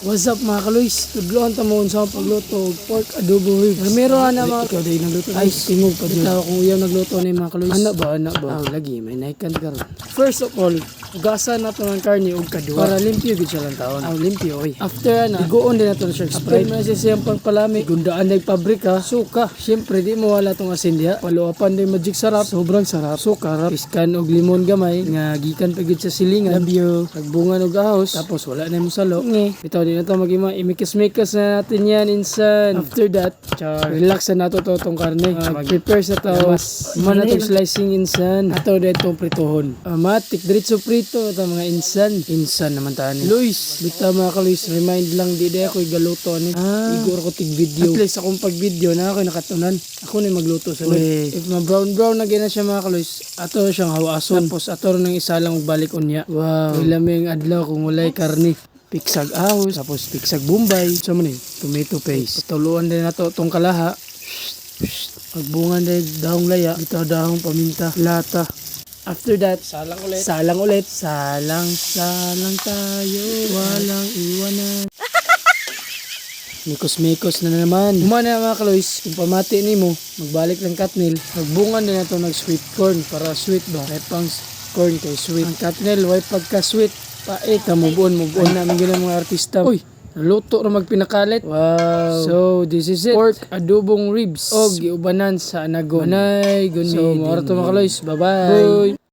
What's up mga kaloys? Tudloan tamon sa pagluto og pork adobo ribs. Meron na mga ikaw dahil nagluto. Ay, tingog pa dyan. Itaw kung iyaw nagluto na yung mga kaloys. Ana ba? Lagi, may naikan ka ron. First of all, ugasan na ito ng karne og kadua. Para limpyo gid siya lang taon. Limpyo oy. After na, igoon din na ito siya. Sprite na siya siyang pagpalami. Gundaan na yung pabrika. Suka. Siyempre, di mo wala itong asin diya. Paluapan din magic sarap. Sobrang sarap. Suka, piskan og limon gamay. Nga gikan pa gid sa silingan. Labyo. Pagbungan og ahos. Tapos wala na yung salo. Bitaw din na ito mag-ima. Imikis-mikis na natin yan insan. After that, relax na nato itong karne. Mag-prepare sa ito. Iman na itong slicing insan. Ato din itong pritohon. Matik, diretso prito ito mga insan. Insan naman tani. Luis, bitaw mga kaluis, remind lang di ako igaluto ni. Igor ko tig video. At least akong pag video na ako nakatunan. Ako na magluto sa if ma-brown na gina siya mga kaluis, ato siyang hawason. Tapos ato nang isa lang balik unya. Wow. Ilaming adlaw kung walay karne. Piksag ahos, tapos piksag bumbay. So man tomato paste. Patuluan din na to itong kalaha. Pagbungan din dahong laya. Bitaw dahong paminta. Lata. After that, salang ulit. Salang tayo. Walang iwanan. Mikos na naman. Umana mga kaloys, kung pamati ni mo, magbalik ng katnil. Pagbungan din na to nag-sweet corn para sweet ba? May pang corn kay sweet. Ang katnil, why pagka-sweet? Pait, move on namin ganun mga artista. Uy, luto na magpinakalit. Wow. So, this is it. Pork adobong ribs. O, giubanan sa anagon. Manay, gunay. So, mga to mga kaloys. Bye-bye. Bye.